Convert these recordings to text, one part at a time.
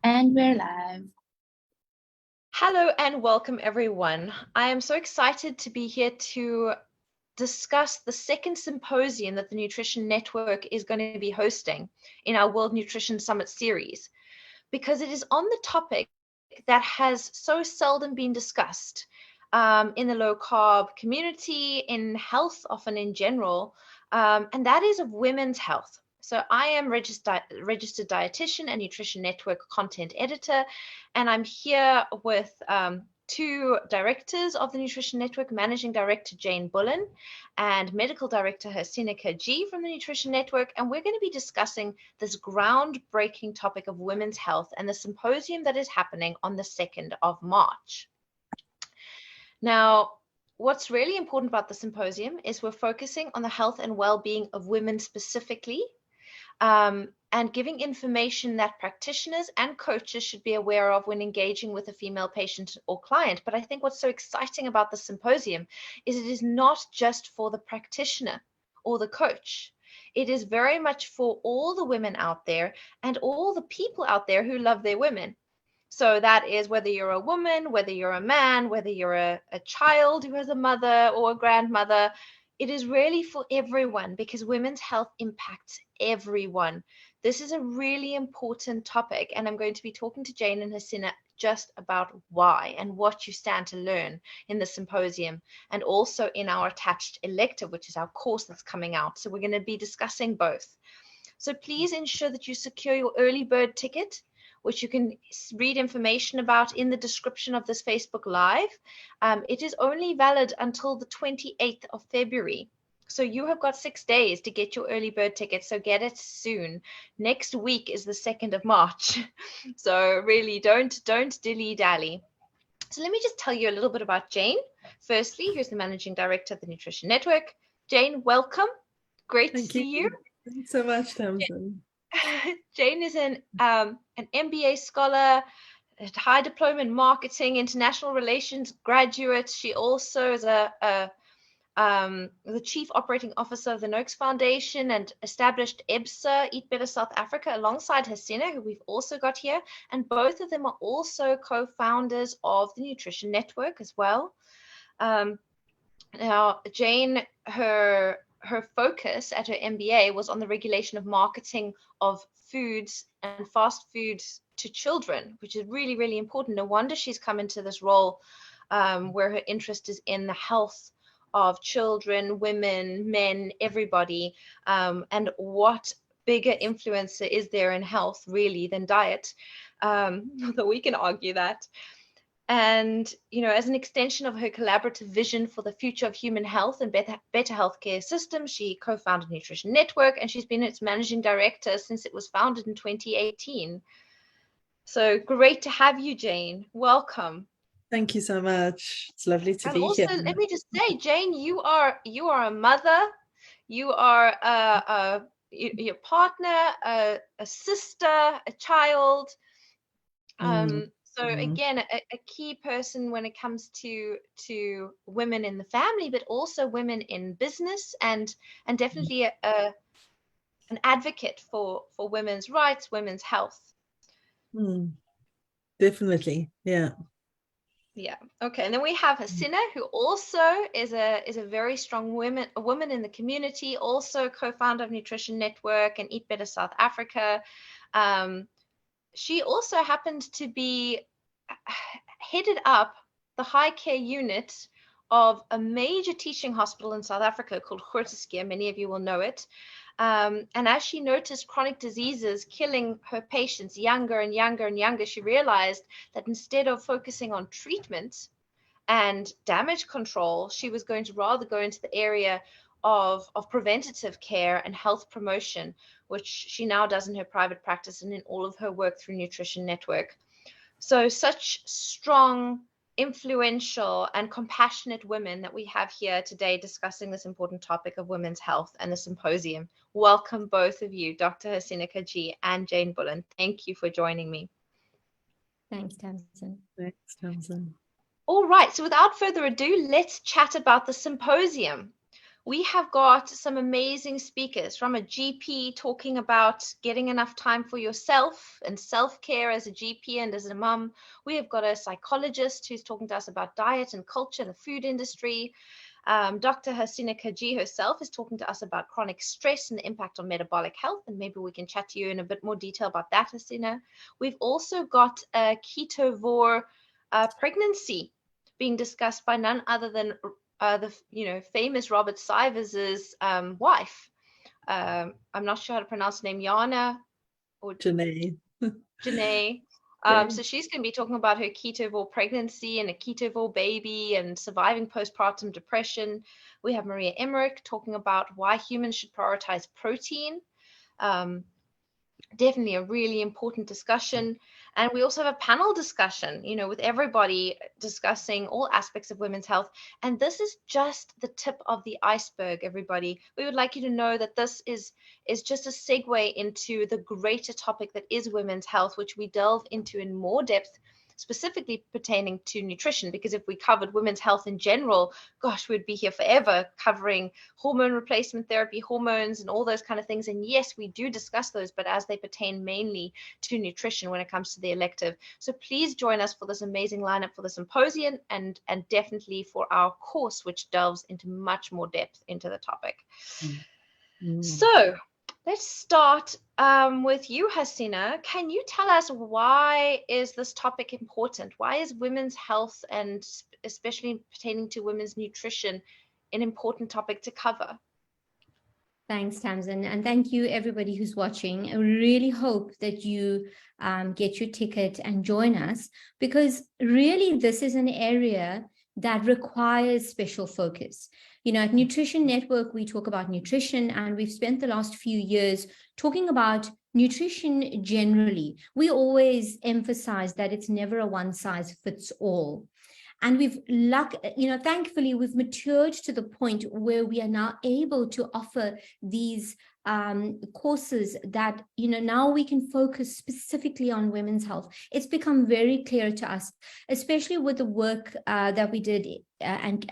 And we're live. Hello and welcome everyone. I am so excited to be here to discuss the second symposium that the Nutrition Network is going to be hosting in our World Nutrition Summit series, because it is on the topic that has so seldom been discussed in the low carb community, in health often in general, and that is of women's health. So I am registered dietitian and Nutrition Network content editor, and I'm here with two directors of the Nutrition Network, Managing Director Jayne Bullen and Medical Director Hassina Kajee from the Nutrition Network, and we're going to be discussing this groundbreaking topic of women's health and the symposium that is happening on the 2nd of March. Now, what's really important about the symposium is we're focusing on the health and well-being of women specifically, and giving information that practitioners and coaches should be aware of when engaging with a female patient or client. But I think what's so exciting about the symposium is it is not just for the practitioner or the coach. It is very much for all the women out there and all the people out there who love their women. So that is whether you're a woman, whether you're a man, whether you're a child who has a mother or a grandmother. It is really for everyone because women's health impacts everyone. This is a really important topic, and I'm going to be talking to Jayne and Hassina just about why and what you stand to learn in the symposium, and also in our attached elective, which is our course that's coming out. So we're going to be discussing both. So please ensure that you secure your early bird ticket, which you can read information about in the description of this Facebook Live. It is only valid until the 28th of February. So you have got 6 days to get your early bird ticket, so get it soon. Next week is the 2nd of March. So really don't dilly-dally. So let me just tell you a little bit about Jayne. Firstly, who's the Managing Director of the Nutrition Network. Jayne, welcome. Great to see you. Thanks so much, Tamzyn. Jayne is an MBA scholar, a high diploma in marketing, international relations graduate. She also is the chief operating officer of the Noakes Foundation and established EBSA, Eat Better South Africa, alongside Hassina, who we've also got here. And both of them are also co-founders of the Nutrition Network as well. Now, Jayne, her focus at her MBA was on the regulation of marketing of foods and fast foods to children, which is really, really important. No wonder she's come into this role where her interest is in the health of children, women, men, everybody, and what bigger influencer is there in health really than diet, although we can argue that. And, you know, as an extension of her collaborative vision for the future of human health and better healthcare systems, she co-founded Nutrition Network, and she's been its managing director since it was founded in 2018. So great to have you, Jayne. Welcome. Thank you so much. It's lovely to be also, here. Let me just say, Jayne, you are a mother, you are your partner, a sister, a child. So again, a key person when it comes to women in the family, but also women in business, and definitely an advocate for women's rights, women's health. Definitely, yeah. Yeah. Okay. And then we have Hassina, who also is a very strong woman in the community, also co-founder of Nutrition Network and Eat Better South Africa. She also happened to be headed up the high care unit of a major teaching hospital in South Africa called Grooteskier. Many of you will know it. And as she noticed chronic diseases killing her patients younger and younger and younger, she realized that instead of focusing on treatment and damage control, she was going to rather go into the area of preventative care and health promotion, which she now does in her private practice and in all of her work through Nutrition Network. So such strong, influential, and compassionate women that we have here today discussing this important topic of women's health and the symposium. Welcome both of you, Dr. Hassina Kajee and Jayne Bullen. Thank you for joining me. Thanks, Tamzyn. Thanks, Tamzyn. All right, so without further ado, let's chat about the symposium. we have got some amazing speakers, from a GP talking about getting enough time for yourself and self-care as a GP and as a mum. We have got a psychologist who's talking to us about diet and culture, the food industry. Dr. Hassina Kajee herself is talking to us about chronic stress and the impact on metabolic health, and maybe we can chat to you in a bit more detail about that, Hassina. We've also got a ketovore pregnancy being discussed by none other than the famous Robert Sivers's wife. I'm not sure how to pronounce the name, Yana or Janae. Janae. So she's going to be talking about her ketovore pregnancy and a ketovore baby and surviving postpartum depression. We have Maria Emmerich talking about why humans should prioritize protein. Definitely a really important discussion. And we also have a panel discussion, with everybody discussing all aspects of women's health. And this is just the tip of the iceberg, everybody. We would like you to know that this is just a segue into the greater topic that is women's health, which we delve into in more depth, specifically pertaining to nutrition, because if we covered women's health in general, gosh, we'd be here forever covering hormone replacement therapy, hormones, and all those kind of things. And yes, we do discuss those, but as they pertain mainly to nutrition when it comes to the elective. So please join us for this amazing lineup for the symposium and definitely for our course, which delves into much more depth into the topic. So let's start with you, Hassina. Can you tell us, why is this topic important? Why is women's health, and especially pertaining to women's nutrition, an important topic to cover? Thanks, Tamzyn. And thank you, everybody who's watching. I really hope that you get your ticket and join us, because really this is an area that requires special focus. At Nutrition Network, we talk about nutrition, and we've spent the last few years talking about nutrition generally. We always emphasize that it's never a one size fits all. And thankfully, we've matured to the point where we are now able to offer these courses that, now we can focus specifically on women's health. It's become very clear to us, especially with the work that we did and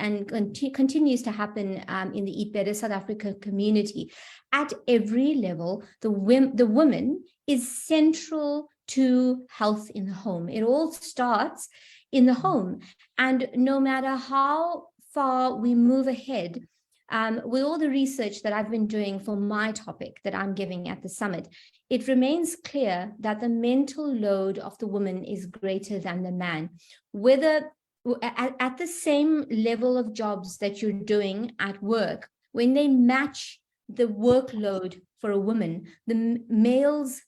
continues to happen in the Eat Better South Africa community. At every level, the woman is central to health in the home. It all starts in the home. And no matter how far we move ahead, with all the research that I've been doing for my topic that I'm giving at the summit, it remains clear that the mental load of the woman is greater than the man. Whether at the same level of jobs that you're doing at work, when they match the workload for a woman, the male's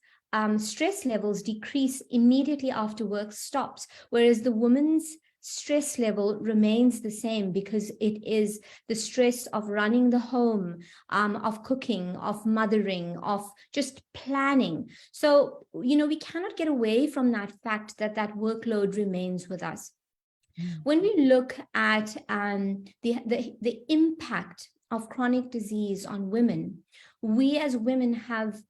stress levels decrease immediately after work stops, whereas the woman's stress level remains the same, because it is the stress of running the home, of cooking, of mothering, of just planning. So, we cannot get away from that fact that workload remains with us. When we look at the impact of chronic disease on women, we as women have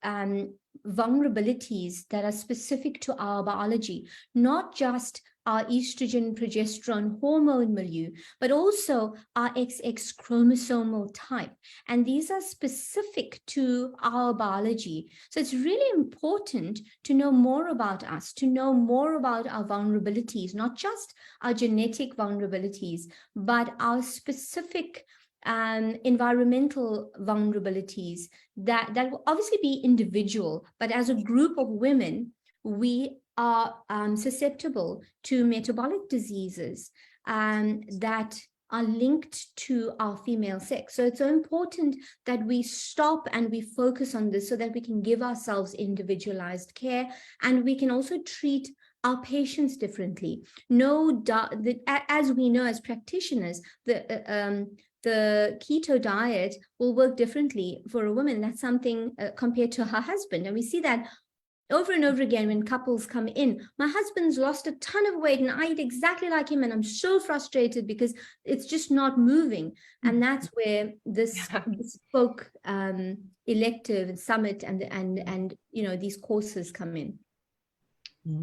vulnerabilities that are specific to our biology, not just our estrogen, progesterone, hormone milieu, but also our XX chromosomal type. And these are specific to our biology. So it's really important to know more about us, to know more about our vulnerabilities, not just our genetic vulnerabilities, but our specific environmental vulnerabilities that will obviously be individual, but as a group of women, we are susceptible to metabolic diseases that are linked to our female sex. So it's so important that we stop and we focus on this so that we can give ourselves individualized care, and we can also treat our patients differently. As we know as practitioners, the keto diet will work differently for a woman. That's something compared to her husband. And we see that over and over again when couples come in. My husband's lost a ton of weight and I eat exactly like him, and I'm so frustrated because it's just not moving. And that's where this bespoke elective summit and these courses come in.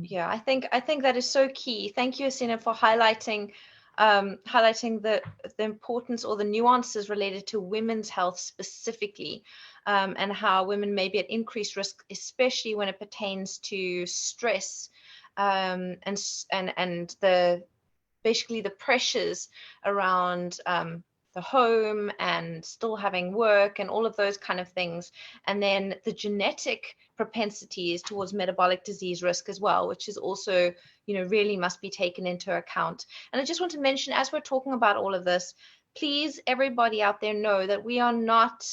Yeah, I think that is so key. Thank you, Hassina, for highlighting highlighting the importance or the nuances related to women's health specifically, and how women may be at increased risk, especially when it pertains to stress, and the basically the pressures around the home and still having work and all of those kind of things. And then the genetic propensities towards metabolic disease risk as well, which is also, really must be taken into account. And I just want to mention, as we're talking about all of this, please, everybody out there, know that we are not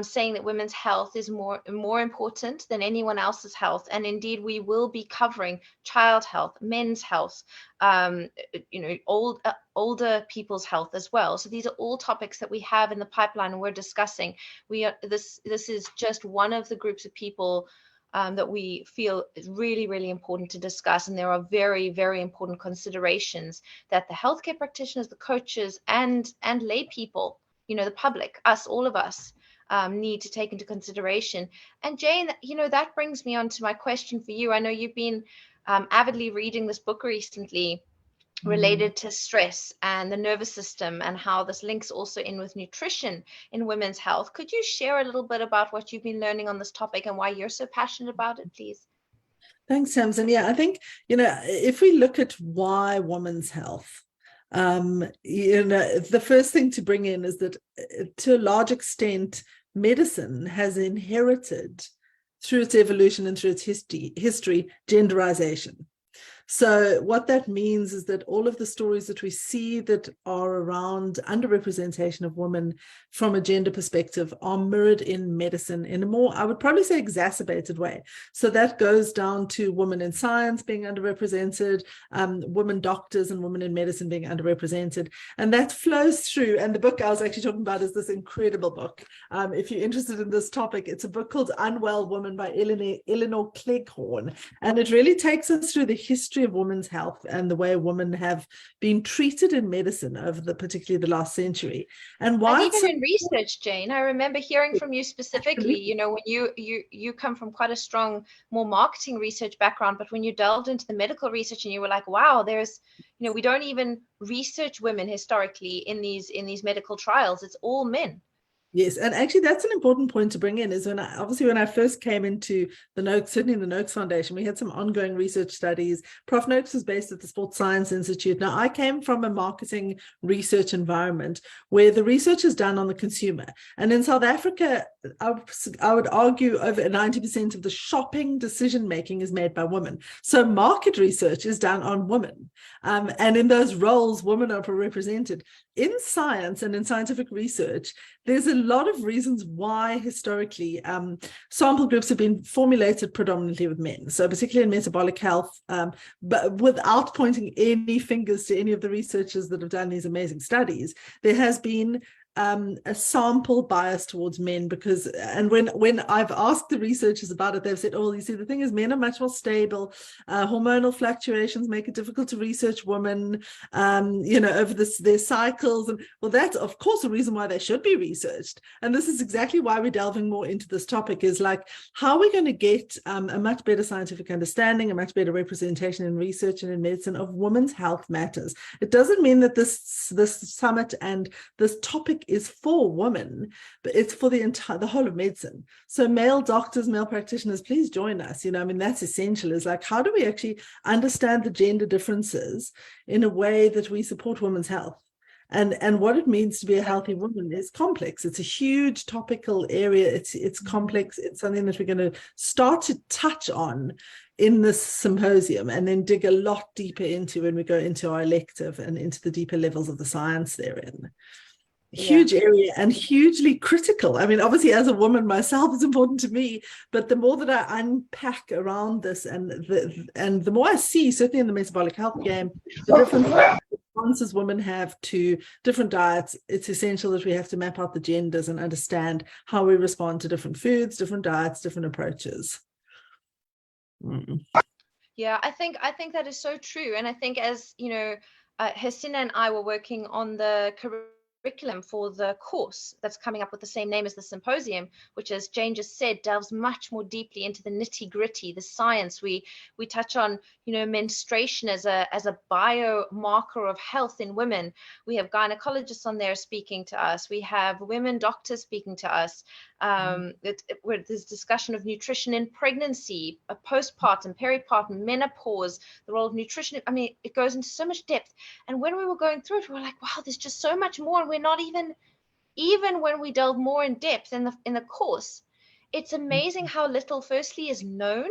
saying that women's health is more important than anyone else's health. And indeed, we will be covering child health, men's health, older people's health as well. So these are all topics that we have in the pipeline and we're discussing. This is just one of the groups of people that we feel is really, really important to discuss. And there are very, very important considerations that the healthcare practitioners, the coaches, and lay people, the public, us, all of us, need to take into consideration. And Jayne, that brings me on to my question for you. I know you've been avidly reading this book recently related to stress and the nervous system and how this links also in with nutrition in women's health. Could you share a little bit about what you've been learning on this topic and why you're so passionate about it, please? Thanks, Tamzyn. Yeah, I think, if we look at why women's health, the first thing to bring in is that to a large extent, medicine has inherited through its evolution and through its history, genderization. So what that means is that all of the stories that we see that are around underrepresentation of women from a gender perspective are mirrored in medicine in a more, I would probably say, exacerbated way. So that goes down to women in science being underrepresented, women doctors and women in medicine being underrepresented. And that flows through. And the book I was actually talking about is this incredible book. If you're interested in this topic, it's a book called Unwell Woman by Eleanor Cleghorn. And it really takes us through the history of women's health and the way women have been treated in medicine over particularly the last century. And why even in research, Jayne, I remember hearing from you specifically, when you come from quite a strong, more marketing research background, but when you delved into the medical research and you were like, wow, there's, we don't even research women historically in these medical trials. It's all men. Yes, and actually that's an important point to bring in is when I first came into the Noakes, certainly in the Noakes Foundation, we had some ongoing research studies. Prof. Noakes was based at the Sports Science Institute. Now, I came from a marketing research environment where the research is done on the consumer. And in South Africa, I would argue over 90% of the shopping decision-making is made by women. So market research is done on women. And in those roles, women are represented. In science and in scientific research, there's a lot of reasons why historically sample groups have been formulated predominantly with men. So particularly in metabolic health, but without pointing any fingers to any of the researchers that have done these amazing studies, there has been a sample bias towards men and when I've asked the researchers about it, they've said, oh, you see, the thing is men are much more stable. Hormonal fluctuations make it difficult to research women, over their cycles. And well, that's of course the reason why they should be researched. And this is exactly why we're delving more into this topic is like, how are we going to get a much better scientific understanding, a much better representation in research and in medicine of women's health matters. It doesn't mean that this summit and this topic is for women, but it's for the whole of medicine. So male doctors, male practitioners, please join us. That's essential, is like, how do we actually understand the gender differences in a way that we support women's health? And what it means to be a healthy woman is complex. It's a huge topical area. It's complex. It's something that we're going to start to touch on in this symposium and then dig a lot deeper into when we go into our elective and into the deeper levels of the science therein. Huge area and hugely critical. Obviously as a woman myself, it's important to me, but the more that I unpack around this and the more I see, certainly in the metabolic health game, the different responses women have to different diets, it's essential that we have to map out the genders and understand how we respond to different foods, different diets, different approaches. Yeah, I think that is so true. And I think as Hassina and I were working on the curriculum for the course that's coming up with the same name as the symposium, which, as Jayne just said, delves much more deeply into the nitty-gritty, the science. We touch on, menstruation as a biomarker of health in women. We have gynecologists on there speaking to us. We have women doctors speaking to us. Where there's discussion of nutrition in pregnancy, postpartum, peripartum, menopause, the role of nutrition. I mean, it goes into so much depth. And when we were going through it, we were like, wow, there's just so much more. And we're not even when we delve more in depth in the course, it's amazing how little firstly is known.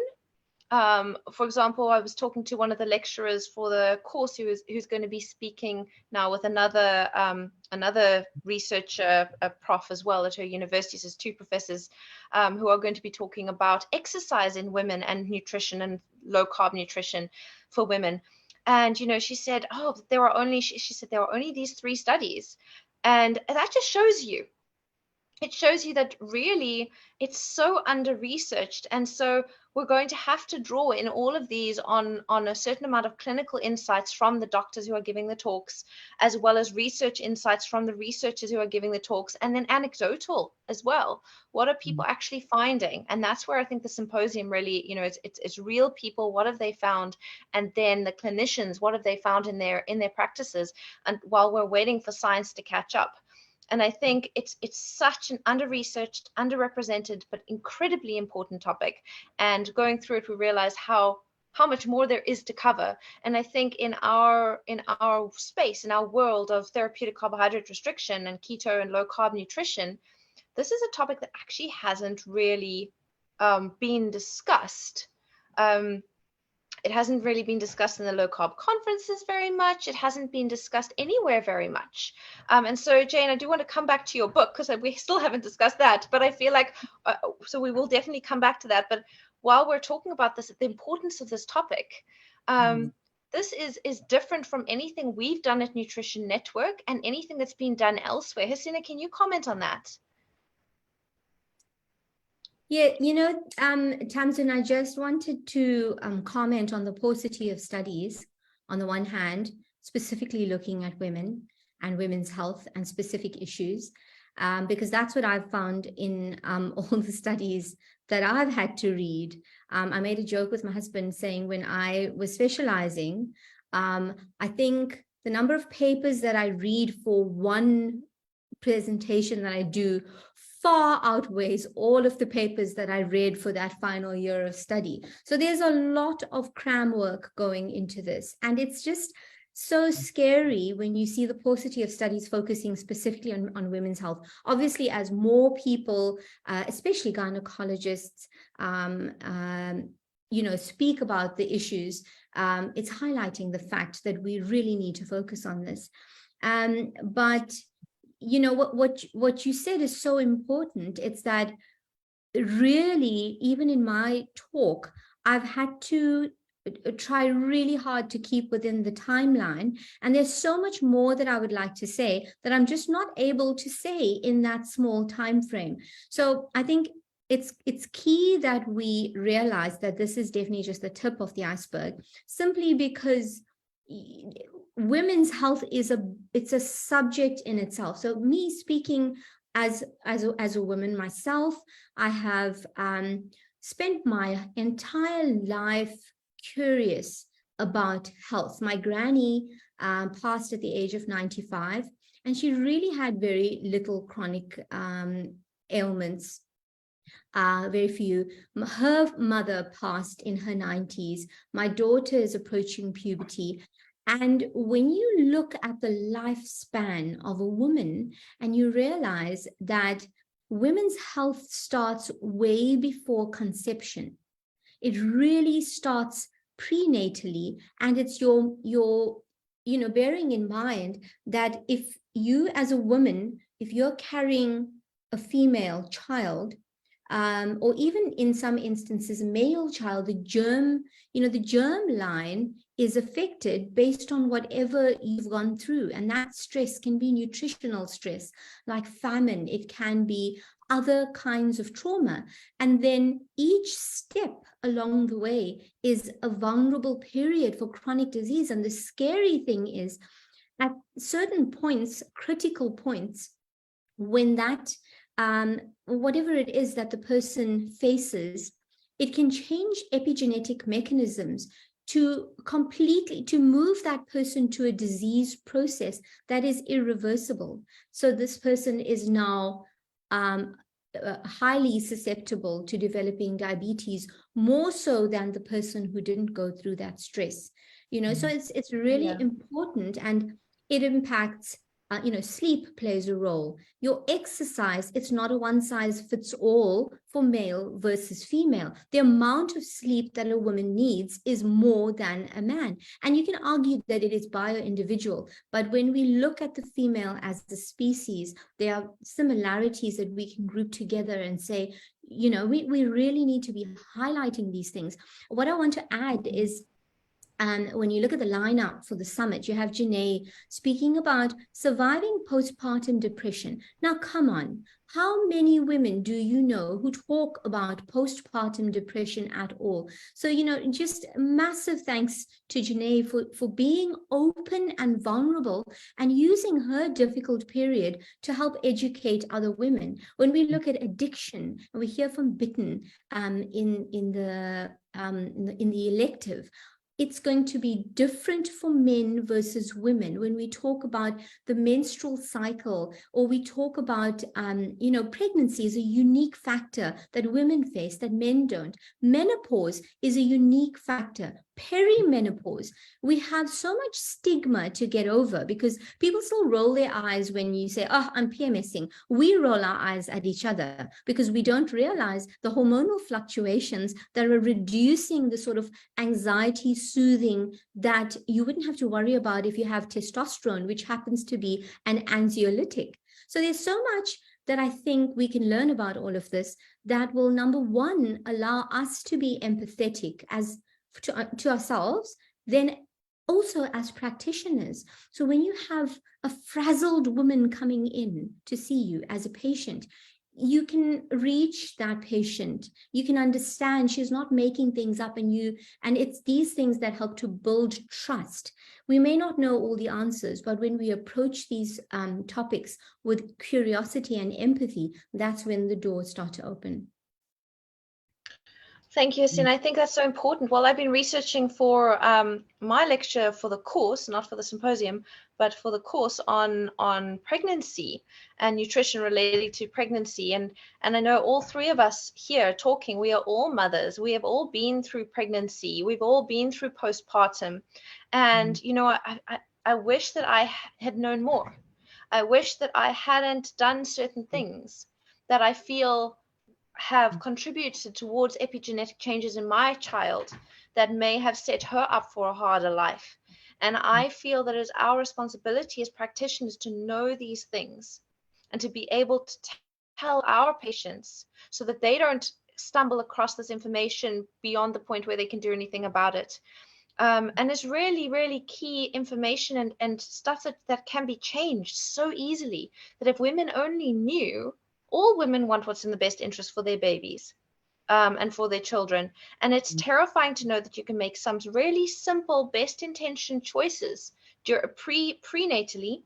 For example, I was talking to one of the lecturers for the course who's going to be speaking now with another researcher, a prof as well at her university. So there's two professors who are going to be talking about exercise in women and nutrition and low carb nutrition for women. And she said, there are only these 3 studies, and that just shows you. It shows you that really it's so under-researched. And so we're going to have to draw in all of these on a certain amount of clinical insights from the doctors who are giving the talks, as well as research insights from the researchers who are giving the talks, and then anecdotal as well. What are people actually finding? And that's where I think the symposium really, it's real people. What have they found? And then the clinicians, what have they found in their practices? And while we're waiting for science to catch up. And I think it's such an under-researched, underrepresented, but incredibly important topic. And going through it, we realize how much more there is to cover. And I think in our space, in our world of therapeutic carbohydrate restriction and keto and low carb nutrition, this is a topic that actually hasn't really been discussed. It hasn't really been discussed in the low carb conferences very much. It hasn't been discussed anywhere very much. And so, Jayne, I do want to come back to your book because we still haven't discussed that, but I feel like, so we will definitely come back to that. But while we're talking about this, the importance of this topic, this is different from anything we've done at Nutrition Network and anything that's been done elsewhere. Hassina, can you comment on that? Yeah, Tamzyn, I just wanted to comment on the paucity of studies on the one hand, specifically looking at women and women's health and specific issues, because that's what I've found in all the studies that I've had to read. I made a joke with my husband saying when I was specializing, I think the number of papers that I read for one presentation that I do far outweighs all of the papers that I read for that final year of study. So there's a lot of cram work going into this. And it's just so scary when you see the paucity of studies focusing specifically on women's health. Obviously, as more people, especially gynecologists, speak about the issues, it's highlighting the fact that we really need to focus on this. But what you said is so important. It's that really, even in my talk, I've had to try really hard to keep within the timeline. And there's so much more that I would like to say that I'm just not able to say in that small time frame. So I think it's key that we realize that this is definitely just the tip of the iceberg, simply because women's health it's a subject in itself. So me speaking as a woman myself, I have spent my entire life curious about health. My granny passed at the age of 95, and she really had very little chronic ailments. Very few. Her mother passed in her 90s. My daughter is approaching puberty. And when you look at the lifespan of a woman and you realize that women's health starts way before conception, it really starts prenatally. And it's your bearing in mind that if you as a woman, if you're carrying a female child, or even in some instances, a male child, the germ line is affected based on whatever you've gone through. And that stress can be nutritional stress, like famine. It can be other kinds of trauma. And then each step along the way is a vulnerable period for chronic disease. And the scary thing is at certain points, critical points, when that, whatever it is that the person faces, it can change epigenetic mechanisms to completely, to move that person to a disease process that is irreversible. So this person is now highly susceptible to developing diabetes, more so than the person who didn't go through that stress. So it's really important, and it impacts, sleep plays a role. Your exercise, it's not a one size fits all for male versus female. The amount of sleep that a woman needs is more than a man. And you can argue that it is bio-individual, but when we look at the female as the species, there are similarities that we can group together and say, we really need to be highlighting these things. What I want to add is, when you look at the lineup for the summit, you have Jayne speaking about surviving postpartum depression. Now, come on, how many women do you know who talk about postpartum depression at all? So, just massive thanks to Jayne for being open and vulnerable and using her difficult period to help educate other women. When we look at addiction, and we hear from Bitten in the elective, it's going to be different for men versus women. When we talk about the menstrual cycle, or we talk about, pregnancy is a unique factor that women face that men don't. Menopause is a unique factor. Perimenopause, we have so much stigma to get over, because people still roll their eyes when you say, oh, I'm PMSing. We roll our eyes at each other because we don't realize the hormonal fluctuations that are reducing the sort of anxiety soothing that you wouldn't have to worry about if you have testosterone, which happens to be an anxiolytic. So there's so much that I think we can learn about all of this that will, number one, allow us to be empathetic to ourselves, then also as practitioners. So when you have a frazzled woman coming in to see you as a patient, you can reach that patient. You can understand she's not making things up, and it's these things that help to build trust. We may not know all the answers, but when we approach these topics with curiosity and empathy, that's when the doors start to open. Thank you, Hassina. I think that's so important. Well, I've been researching for my lecture for the course, not for the symposium, but for the course on pregnancy and nutrition related to pregnancy. And I know all three of us here talking, we are all mothers. We have all been through pregnancy. We've all been through postpartum. And, I wish that I had known more. I wish that I hadn't done certain things that I feel have contributed towards epigenetic changes in my child that may have set her up for a harder life. And I feel that it's our responsibility as practitioners to know these things and to be able to tell our patients so that they don't stumble across this information beyond the point where they can do anything about it. And it's really, really key information and stuff that can be changed so easily, that if women only knew. All women want what's in the best interest for their babies and for their children. And it's terrifying to know that you can make some really simple, best intentioned choices prenatally,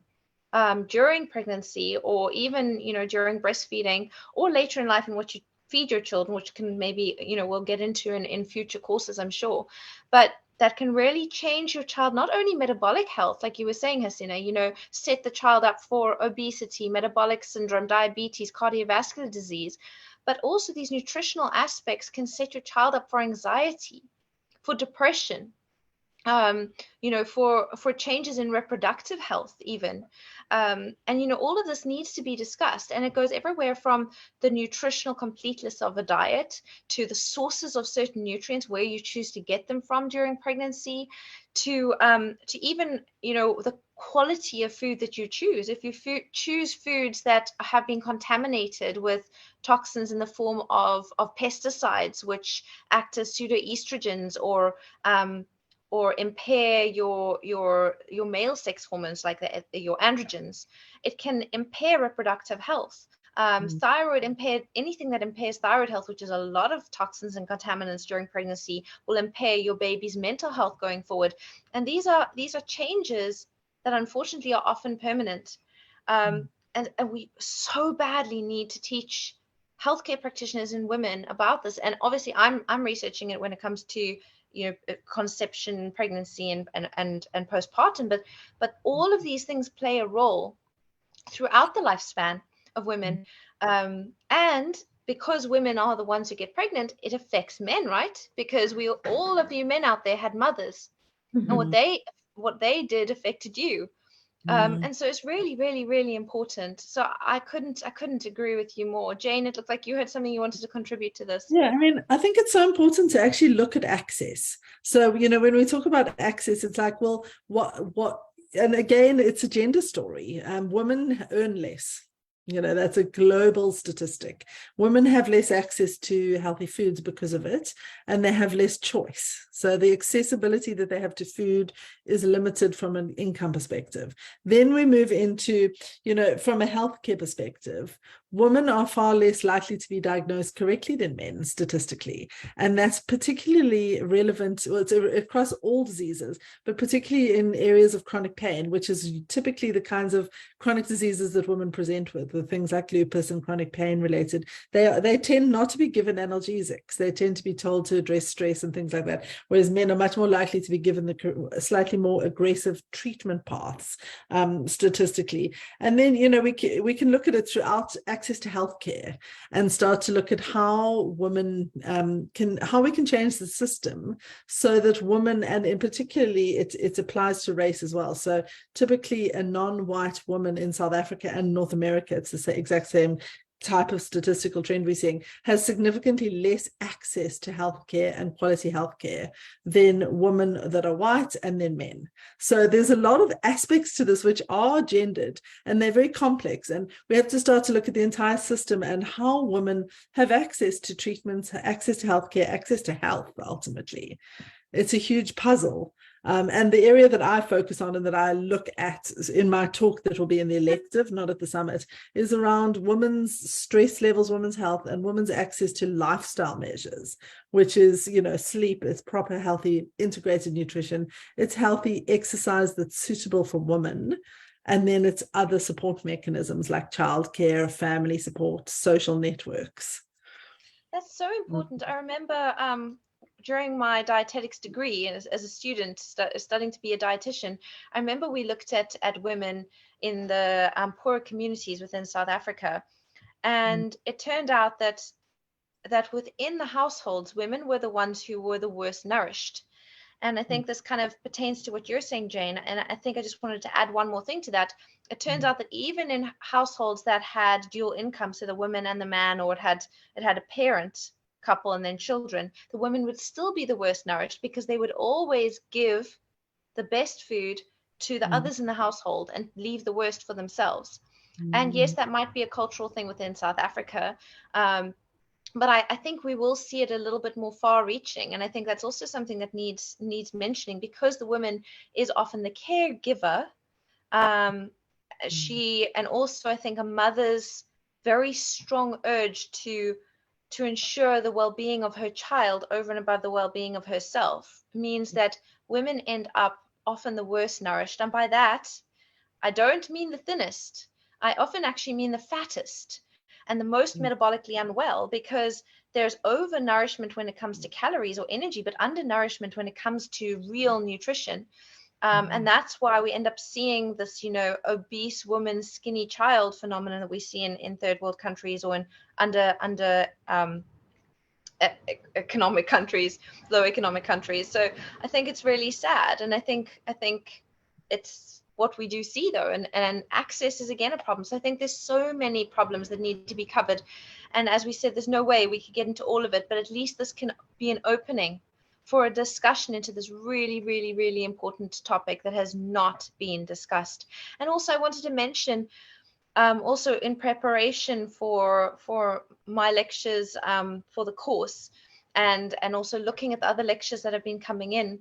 during pregnancy, or even, during breastfeeding, or later in life in what you feed your children, which can maybe, we'll get into in future courses, I'm sure. But that can really change your child, not only metabolic health, like you were saying, Hassina, set the child up for obesity, metabolic syndrome, diabetes, cardiovascular disease, but also these nutritional aspects can set your child up for anxiety, for depression, for changes in reproductive health even. And, all of this needs to be discussed, and it goes everywhere from the nutritional completeness of a diet to the sources of certain nutrients, where you choose to get them from during pregnancy, to even, the quality of food that you choose. If you choose foods that have been contaminated with toxins in the form of pesticides, which act as pseudoestrogens or impair your male sex hormones, like your androgens, it can impair reproductive health. Anything that impairs thyroid health, which is a lot of toxins and contaminants during pregnancy, will impair your baby's mental health going forward. And these are changes that unfortunately are often permanent. And we so badly need to teach healthcare practitioners and women about this. And obviously I'm researching it when it comes to conception, pregnancy, and postpartum, but all of these things play a role throughout the lifespan of women. And because women are the ones who get pregnant, it affects men, right? Because all of you men out there had mothers, and what they did affected you. And so it's really, really, really important. So I couldn't agree with you more. Jayne, it looked like you had something you wanted to contribute to this. Yeah, I mean, I think it's so important to actually look at access. So, when we talk about access, it's like, well, what, and again, it's a gender story. Women earn less. That's a global statistic. Women have less access to healthy foods because of it, and they have less choice. So the accessibility that they have to food is limited from an income perspective. Then we move into, from a healthcare perspective, women are far less likely to be diagnosed correctly than men statistically. And that's particularly relevant, well, it's across all diseases, but particularly in areas of chronic pain, which is typically the kinds of chronic diseases that women present with things like lupus and chronic pain related. They tend not to be given analgesics. They tend to be told to address stress and things like that, whereas men are much more likely to be given the slightly more aggressive treatment paths statistically. And then, we can look at it throughout access to healthcare and start to look at how women how we can change the system so that women, and in particularly it applies to race as well. So typically a non-white woman in South Africa and North America, it's the exact same type of statistical trend we're seeing, has significantly less access to healthcare and quality healthcare than women that are white and then men. So there's a lot of aspects to this which are gendered, and they're very complex, and we have to start to look at the entire system and how women have access to treatments, access to healthcare, access to health. Ultimately, it's a huge puzzle. And the area that I focus on and that I look at in my talk that will be in the elective, not at the summit, is around women's stress levels, women's health, and women's access to lifestyle measures, which is, sleep, it's proper, healthy, integrated nutrition, it's healthy exercise that's suitable for women. And then it's other support mechanisms like childcare, family support, social networks. That's so important. I remember during my dietetics degree as a student studying to be a dietitian, I remember we looked at women in the poorer communities within South Africa. And it turned out that within the households, women were the ones who were the worst nourished. And I think this kind of pertains to what you're saying, Jayne. And I think I just wanted to add one more thing to that. It turns out that even in households that had dual income, so the woman and the man, or it had a parent couple and then children, the women would still be the worst nourished because they would always give the best food to the others in the household and leave the worst for themselves. And yes, that might be a cultural thing within South Africa. But I think we will see it a little bit more far-reaching, and I think that's also something that needs mentioning, because the woman is often the caregiver. And also I think a mother's very strong urge to ensure the well-being of her child over and above the well-being of herself means that women end up often the worst nourished. And by that, I don't mean the thinnest. I often actually mean the fattest and the most metabolically unwell, because there's overnourishment when it comes to calories or energy, but undernourishment when it comes to real nutrition. And that's why we end up seeing this, obese woman, skinny child phenomenon that we see in third world countries or in under economic countries, low economic countries. So I think it's really sad. And I think it's what we do see, though, and access is again a problem. So I think there's so many problems that need to be covered, and as we said, there's no way we could get into all of it, but at least this can be an opening for a discussion into this really, really, really important topic that has not been discussed. And also I wanted to mention, also in preparation for my lectures for the course, and also looking at the other lectures that have been coming in,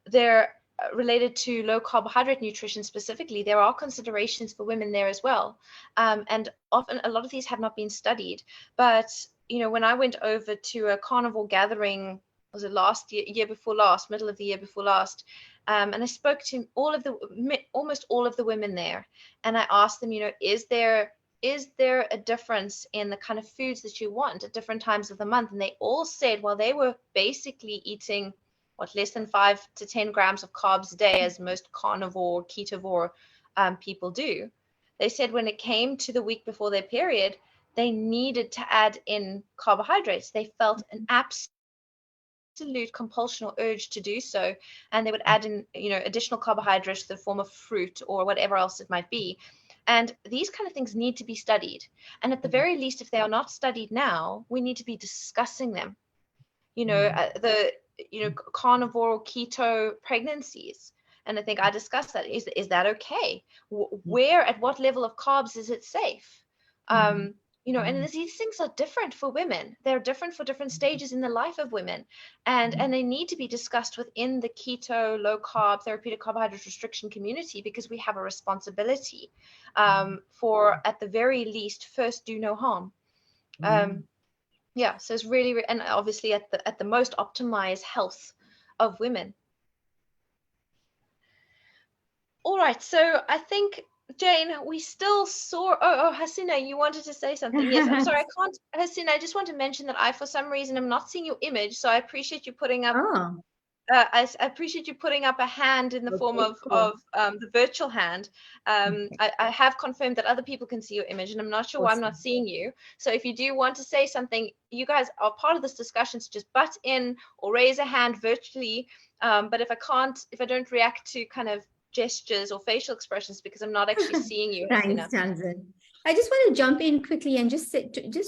they're related to low carbohydrate nutrition specifically. There are considerations for women there as well, and often a lot of these have not been studied. But when I went over to a carnival gathering, was it last year, middle of the year before last, And I spoke to almost all of the women there, and I asked them, is there a difference in the kind of foods that you want at different times of the month? And they all said, well, they were basically eating less than 5 to 10 grams of carbs a day, as most carnivore, ketovore people do. They said when it came to the week before their period, they needed to add in carbohydrates. They felt an absolute compulsion or urge to do so, and they would add in additional carbohydrates in the form of fruit or whatever else it might be. And these kind of things need to be studied, and at the very least, if they are not studied now, we need to be discussing them. The carnivore or keto pregnancies, and I think I discussed that. Is that okay? Where, at what level of carbs is it safe? And these things are different for women. They're different for different stages in the life of women. And they need to be discussed within the keto, low carb, therapeutic carbohydrate restriction community, because we have a responsibility for, at the very least, first, do no harm. So it's really, and obviously at the most, optimize health of women. All right, so I think, Jayne, we still saw, Hassina, you wanted to say something. Yes, I'm sorry, I can't, Hassina, I just want to mention that I, for some reason, am not seeing your image, so I appreciate you putting up, I appreciate you putting up a hand in the form of the virtual hand. I have confirmed that other people can see your image, and I'm not sure why I'm not seeing you. So if you do want to say something, you guys are part of this discussion, so just butt in or raise a hand virtually. But if I don't react to kind of gestures or facial expressions, because I'm not actually seeing you. Thanks, Tamzyn. I just want to jump in quickly and just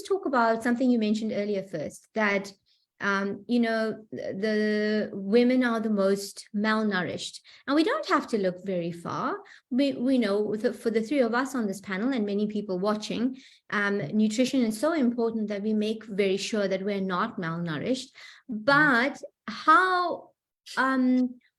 talk about something you mentioned earlier first, that the women are the most malnourished, and we don't have to look very far. We know for the three of us on this panel and many people watching, nutrition is so important that we make very sure that we're not malnourished. But how,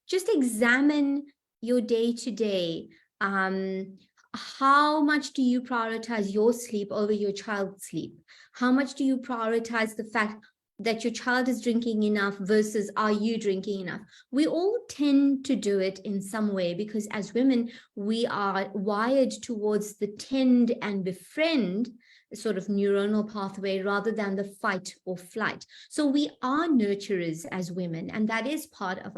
just examine your day-to-day. How much do you prioritize your sleep over your child's sleep? How much do you prioritize the fact that your child is drinking enough versus are you drinking enough? We all tend to do it in some way, because as women, we are wired towards the tend and befriend sort of neuronal pathway rather than the fight or flight. So we are nurturers as women, and that is part of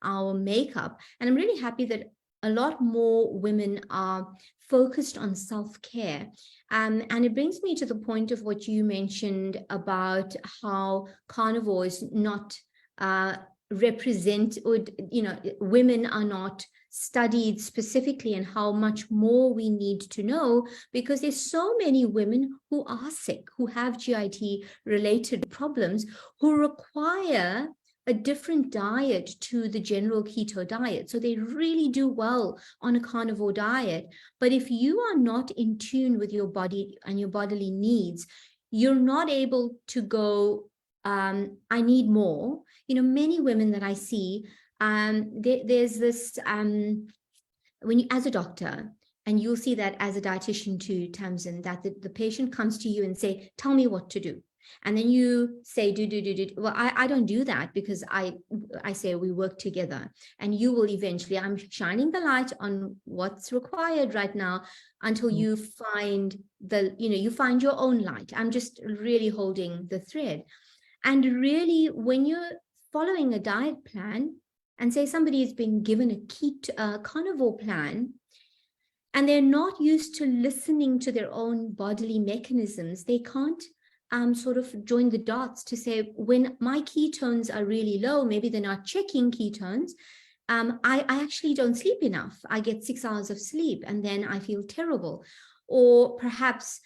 our makeup. And I'm really happy that a lot more women are focused on self-care. And it brings me to the point of what you mentioned about how carnivores not represent, or, women are not studied specifically, and how much more we need to know, because there's so many women who are sick, who have GIT related problems, who require a different diet to the general keto diet. So they really do well on a carnivore diet. But if you are not in tune with your body and your bodily needs, you're not able to go, I need more. Many women that I see, there's this, when you, as a doctor, and you'll see that as a dietitian too, Tamzyn, that the patient comes to you and say, tell me what to do. And then you say, do. Well, I don't do that, because I say we work together, and you will eventually, I'm shining the light on what's required right now until you find you find your own light. I'm just really holding the thread. And really, when you're following a diet plan, and say somebody has been given a carnivore plan, and they're not used to listening to their own bodily mechanisms, they can't sort of join the dots to say, when my ketones are really low, maybe they're not checking ketones, I actually don't sleep enough. I get 6 hours of sleep and then I feel terrible. Or perhaps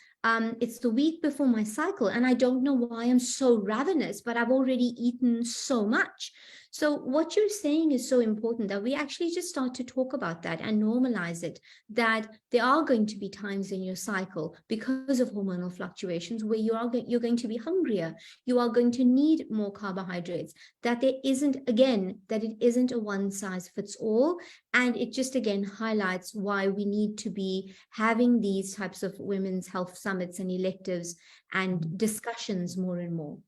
it's the week before my cycle and I don't know why I'm so ravenous, but I've already eaten so much. So what you're saying is so important, that we actually just start to talk about that and normalize it, that there are going to be times in your cycle because of hormonal fluctuations where you're going to be hungrier, you are going to need more carbohydrates, that there isn't, again, that it isn't a one size fits all. And it just again highlights why we need to be having these types of women's health summits and electives and discussions more and more.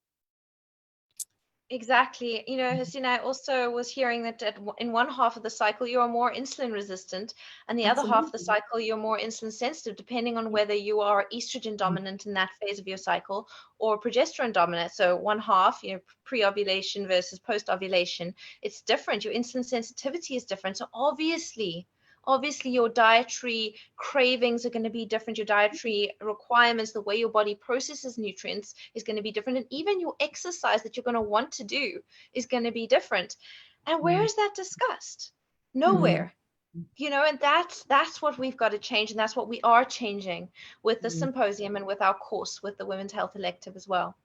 Exactly. You know, Hassina, I also was hearing that in one half of the cycle, you are more insulin resistant, and the other half of the Absolutely. cycle, you're more insulin sensitive, depending on whether you are estrogen dominant in that phase of your cycle or progesterone dominant. So one half, you know, pre-ovulation versus post-ovulation, it's different. Your insulin sensitivity is different. So obviously your dietary cravings are going to be different. Your dietary requirements, the way your body processes nutrients is going to be different. And even your exercise that you're going to want to do is going to be different. And where is that discussed? Nowhere. You know, and that's what we've got to change. And that's what we are changing with the symposium and with our course, with the Women's Health Elective as well.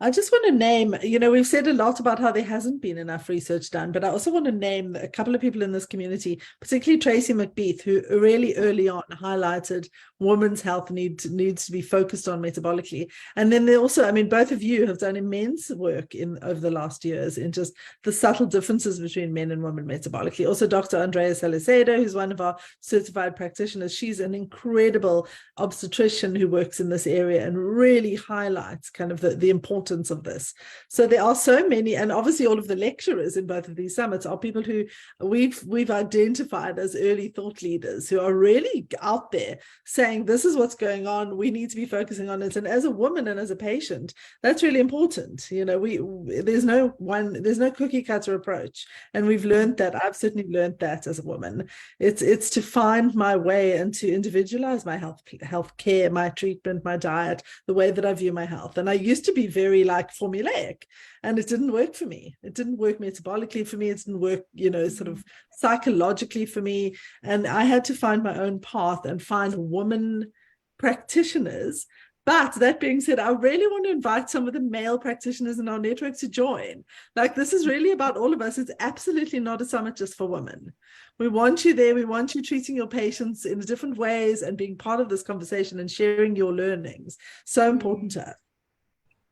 I just want to name, you know, we've said a lot about how there hasn't been enough research done, but I also want to name a couple of people in this community, particularly Tracy McBeath, who really early on highlighted women's health needs to be focused on metabolically. And then they also, I mean, both of you have done immense work over the last years in just the subtle differences between men and women metabolically. Also, Dr. Andrea Salcedo, who's one of our certified practitioners, she's an incredible obstetrician who works in this area and really highlights kind of the importance of this. So there are so many, and obviously all of the lecturers in both of these summits are people who we've identified as early thought leaders who are really out there saying this is what's going on, we need to be focusing on it. And as a woman and as a patient, that's really important. You know, there's no cookie cutter approach, and we've learned that. I've certainly learned that as a woman. It's to find my way and to individualize my health care, my treatment, my diet, the way that I view my health. And I used to be very like formulaic, and it didn't work for me. It didn't work metabolically for me. It didn't work, you know, sort of psychologically for me. And I had to find my own path and find women practitioners. But that being said, I really want to invite some of the male practitioners in our network to join. Like, this is really about all of us. It's absolutely not a summit just for women. We want you there. We want you treating your patients in different ways and being part of this conversation and sharing your learnings. So important to us.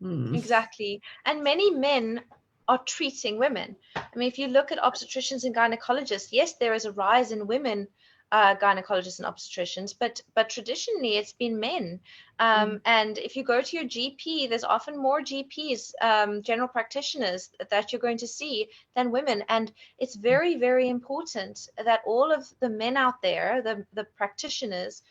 Exactly. And many men are treating women. I mean, if you look at obstetricians and gynecologists, yes, there is a rise in women gynecologists and obstetricians, but traditionally it's been men. And if you go to your GP, there's often more GPs, general practitioners, that you're going to see than women. And it's very, very important that all of the men out there, the practitioners,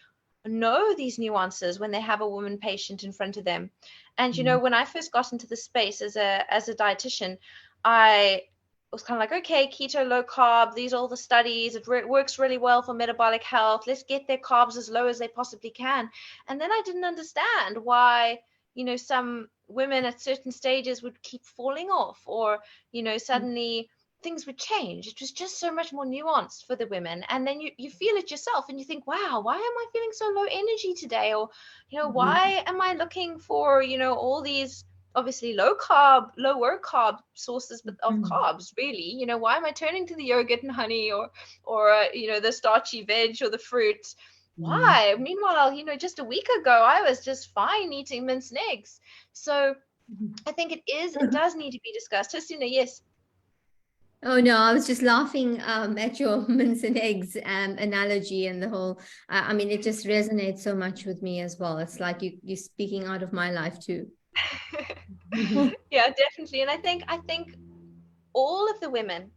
know these nuances when they have a woman patient in front of them. And you know, when I first got into the space as a dietitian, I was kind of like, okay, keto, low carb, these are all the studies, it works really well for metabolic health, let's get their carbs as low as they possibly can. And then I didn't understand why, you know, some women at certain stages would keep falling off, or, you know, suddenly things would change. It was just so much more nuanced for the women. And then you feel it yourself and you think, wow, why am I feeling so low energy today? Or, you know, why am I looking for, you know, all these obviously lower carb sources of carbs, really? You know, why am I turning to the yogurt and honey, or you know, the starchy veg or the fruit? Why? Meanwhile, you know, just a week ago I was just fine eating minced eggs. So I think it does need to be discussed. Hassina, yes. Oh no, I was just laughing at your mince and eggs analogy and the whole. I mean, it just resonates so much with me as well. It's like you're speaking out of my life too. Yeah, definitely. And I think all of the women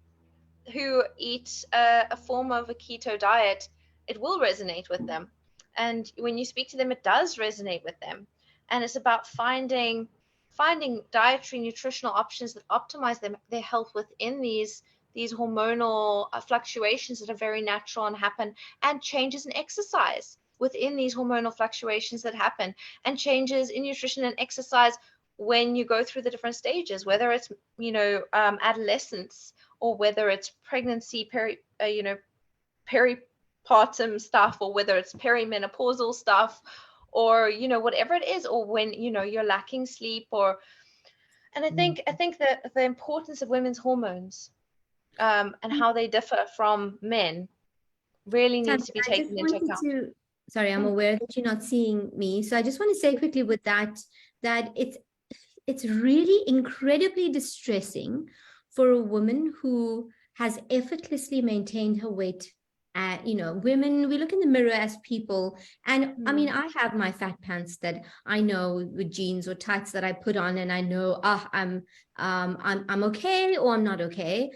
who eat a form of a keto diet, it will resonate with them. And when you speak to them, it does resonate with them. And it's about finding dietary nutritional options that optimize their health within these hormonal fluctuations that are very natural and happen, and changes in exercise within these hormonal fluctuations that happen, and changes in nutrition and exercise when you go through the different stages, whether it's, you know, adolescence, or whether it's pregnancy, peripartum stuff, or whether it's perimenopausal stuff, or, you know, whatever it is, or when, you know, you're lacking sleep, or. And I think that the importance of women's hormones and how they differ from men really needs to be taken into account. Sorry, I'm aware that you're not seeing me, so I just want to say quickly with that it's really incredibly distressing for a woman who has effortlessly maintained her weight women, we look in the mirror as people. And I mean, Mm. I have my fat pants that I know with jeans or tights that I put on, and I know, I'm okay or I'm not okay.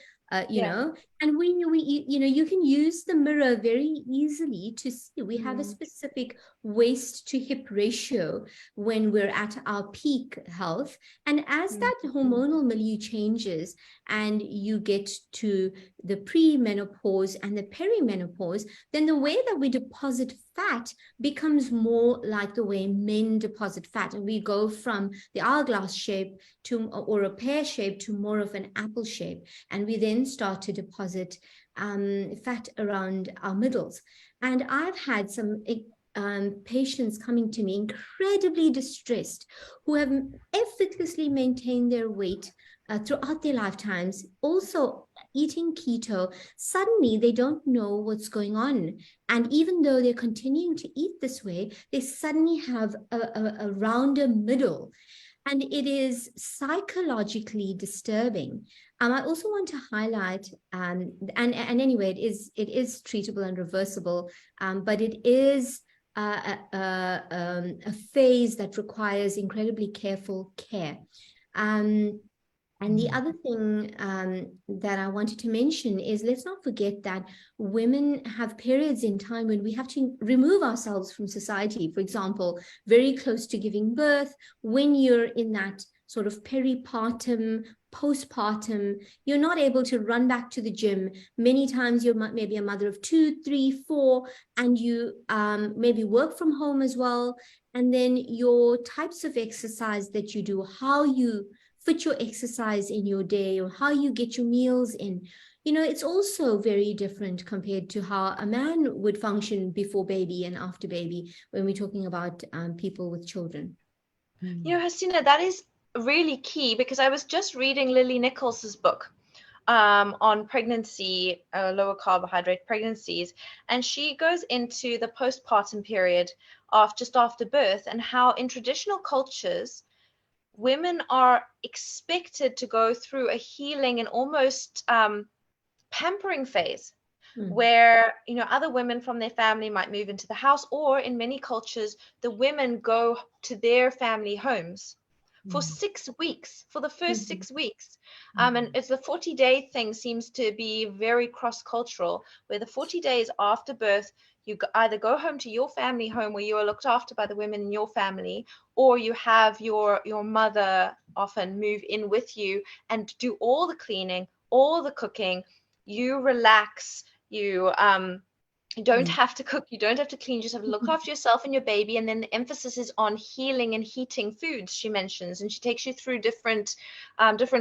Yeah. And you can use the mirror very easily to see we have a Mm. specific waist to hip ratio when we're at our peak health. And as Mm. that hormonal milieu changes and you get to the pre-menopause and the perimenopause, then the way that we deposit fat becomes more like the way men deposit fat. And we go from the hourglass shape to, or a pear shape, to more of an apple shape. And we then start to deposit fat around our middles. And I've had some patients coming to me incredibly distressed who have effortlessly maintained their weight throughout their lifetimes, also eating keto. Suddenly they don't know what's going on. And even though they're continuing to eat this way, they suddenly have a rounder middle. And it is psychologically disturbing. I also want to highlight, and anyway, it is treatable and reversible, but it is a phase that requires incredibly careful care. And the other thing that I wanted to mention is, let's not forget that women have periods in time when we have to remove ourselves from society. For example, very close to giving birth, when you're in that sort of peripartum, postpartum, you're not able to run back to the gym. Many times you're maybe a mother of 2, 3, 4, and you maybe work from home as well. And then your types of exercise that you do, how you fit your exercise in your day, or how you get your meals in, it's also very different compared to how a man would function before baby and after baby when we're talking about people with children. Hassina, that is really key, because I was just reading Lily Nichols's book on pregnancy, lower carbohydrate pregnancies, and she goes into the postpartum period of just after birth, and how in traditional cultures women are expected to go through a healing and almost pampering phase, where other women from their family might move into the house, or in many cultures the women go to their family homes for 6 weeks, for the first 6 weeks. And it's the 40-day thing seems to be very cross-cultural, where the 40 days after birth, you either go home to your family home where you are looked after by the women in your family, or you have your mother often move in with you and do all the cleaning, all the cooking. You relax, you don't have to cook, you don't have to clean, you just have to look after yourself and your baby. And then the emphasis is on healing and heating foods, she mentions, and she takes you through different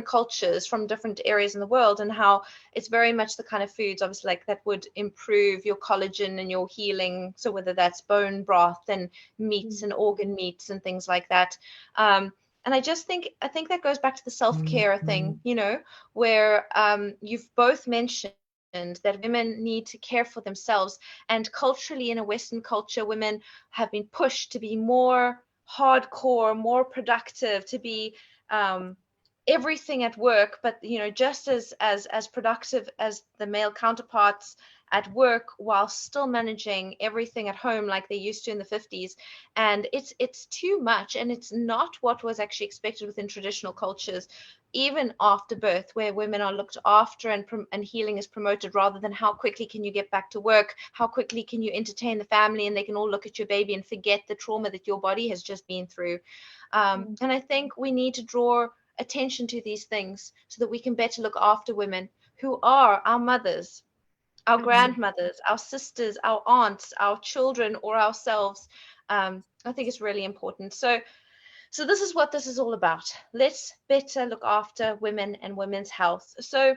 cultures from different areas in the world, and how it's very much the kind of foods, obviously, like that would improve your collagen and your healing. So whether that's bone broth and meats and organ meats and things like that. And I think that goes back to the self-care thing, where you've both mentioned that women need to care for themselves. And culturally, in a Western culture, women have been pushed to be more hardcore, more productive, to be everything at work, but just as productive as the male counterparts at work, while still managing everything at home like they used to in the 50s. And it's too much, and it's not what was actually expected within traditional cultures, even after birth, where women are looked after and healing is promoted, rather than how quickly can you get back to work, how quickly can you entertain the family, and they can all look at your baby and forget the trauma that your body has just been through. And I think we need to draw attention to these things so that we can better look after women who are our mothers, our grandmothers, our sisters, our aunts, our children, or ourselves. I think it's really important. So this is what this is all about. Let's better look after women and women's health. So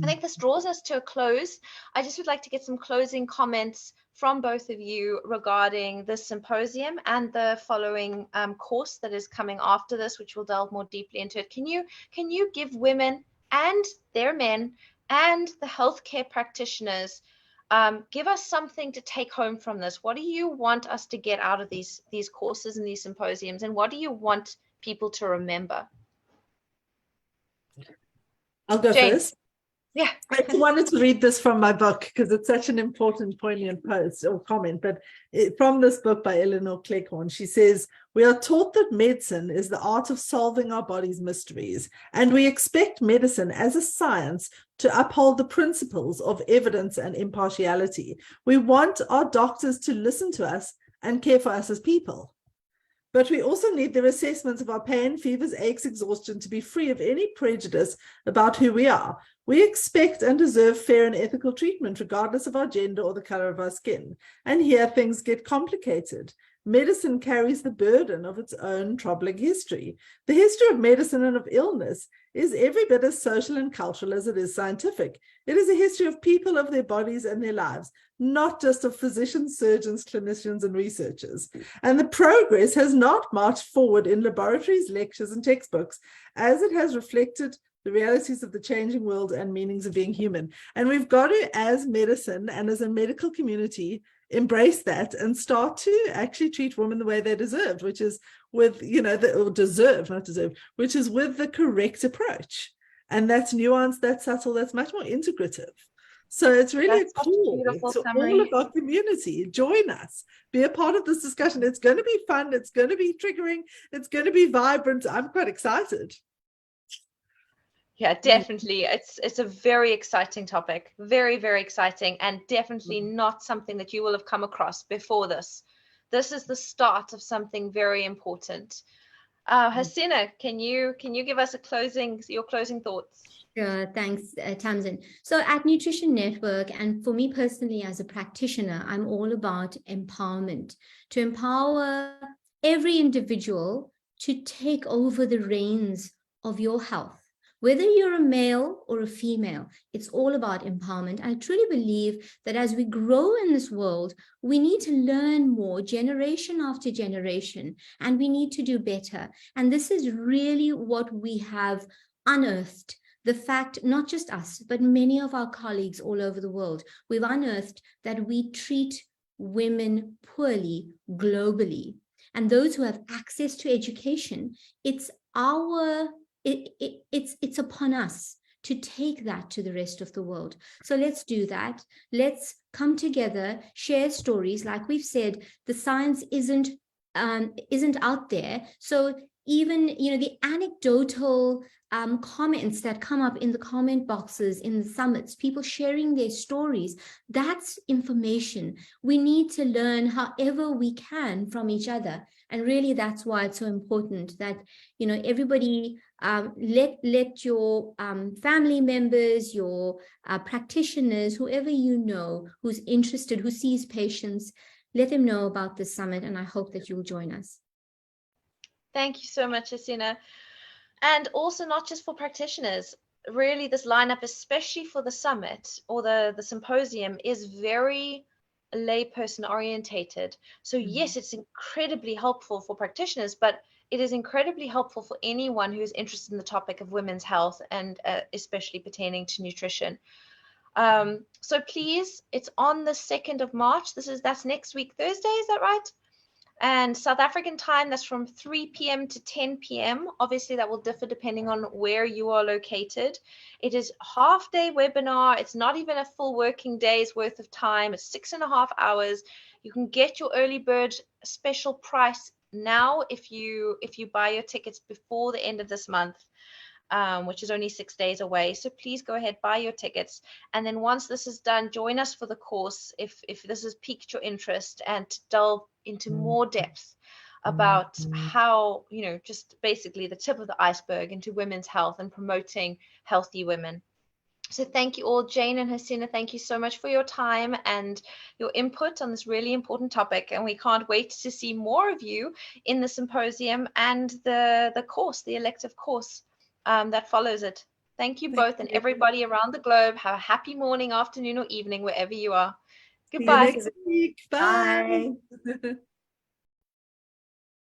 I think this draws us to a close. I just would like to get some closing comments from both of you regarding this symposium and the following course that is coming after this, which will delve more deeply into it. Can you give women and their men and the healthcare practitioners, give us something to take home from this? What do you want us to get out of these courses and these symposiums, and what do you want people to remember? I'll go Jayne. first. Yeah. I wanted to read this from my book because it's such an important, poignant post or comment, but from this book by Eleanor Cleghorn, she says, we are taught that medicine is the art of solving our body's mysteries, and we expect medicine as a science to uphold the principles of evidence and impartiality. We want our doctors to listen to us and care for us as people. But we also need their assessments of our pain, fevers, aches, exhaustion to be free of any prejudice about who we are. We expect and deserve fair and ethical treatment, regardless of our gender or the color of our skin. And here things get complicated. Medicine carries the burden of its own troubling history. The history of medicine and of illness is every bit as social and cultural as it is scientific. It is a history of people, of their bodies and their lives, not just of physicians, surgeons, clinicians, and researchers. And the progress has not marched forward in laboratories, lectures, and textbooks, as it has reflected the realities of the changing world and meanings of being human. And we've got to, as medicine and as a medical community, embrace that and start to actually treat women the way they deserved, which is with, which is with the correct approach. And that's nuanced, that's subtle, that's much more integrative. So it's really a call to all of our community. Join us, be a part of this discussion. It's going to be fun, it's going to be triggering, it's going to be vibrant. I'm quite excited. Yeah, definitely. It's a very exciting topic, very, very exciting, and definitely not something that you will have come across before this. This is the start of something very important. Hassina, can you give us your closing thoughts? Sure, thanks, Tamzyn. So at Nutrition Network, and for me personally as a practitioner, I'm all about empowerment, to empower every individual to take over the reins of your health. Whether you're a male or a female, it's all about empowerment. I truly believe that as we grow in this world, we need to learn more generation after generation, and we need to do better. And this is really what we have unearthed. The fact, not just us, but many of our colleagues all over the world, we've unearthed that we treat women poorly globally. And those who have access to education, it's upon us to take that to the rest of the world. So let's do that. Let's come together, share stories. Like we've said, the science isn't out there. So even, the anecdotal comments that come up in the comment boxes, in the summits, people sharing their stories, that's information. We need to learn however we can from each other. And really, that's why it's so important that, everybody let your family members, your practitioners, whoever you know who's interested, who sees patients, let them know about this summit. And I hope that you'll join us. Thank you so much, Hassina. And also not just for practitioners, really this lineup, especially for the summit or the symposium, is very layperson orientated. So yes, it's incredibly helpful for practitioners, but it is incredibly helpful for anyone who's interested in the topic of women's health and especially pertaining to nutrition. So please, it's on the 2nd of March. That's next week, Thursday, is that right? And South African time, that's from 3 p.m. to 10 p.m. Obviously, that will differ depending on where you are located. It is half-day webinar. It's not even a full working day's worth of time. It's 6.5 hours. You can get your early bird special price now if you buy your tickets before the end of this month. Which is only 6 days away. So please go ahead, buy your tickets. And then once this is done, join us for the course if this has piqued your interest, and to delve into more depth about how, just basically the tip of the iceberg into women's health and promoting healthy women. So thank you all, Jayne and Hassina. Thank you so much for your time and your input on this really important topic. And we can't wait to see more of you in the symposium and the course, the elective course that follows it. Thank you both, and everybody around the globe. Have a happy morning, afternoon, or evening, wherever you are. Goodbye. See you next week. Bye.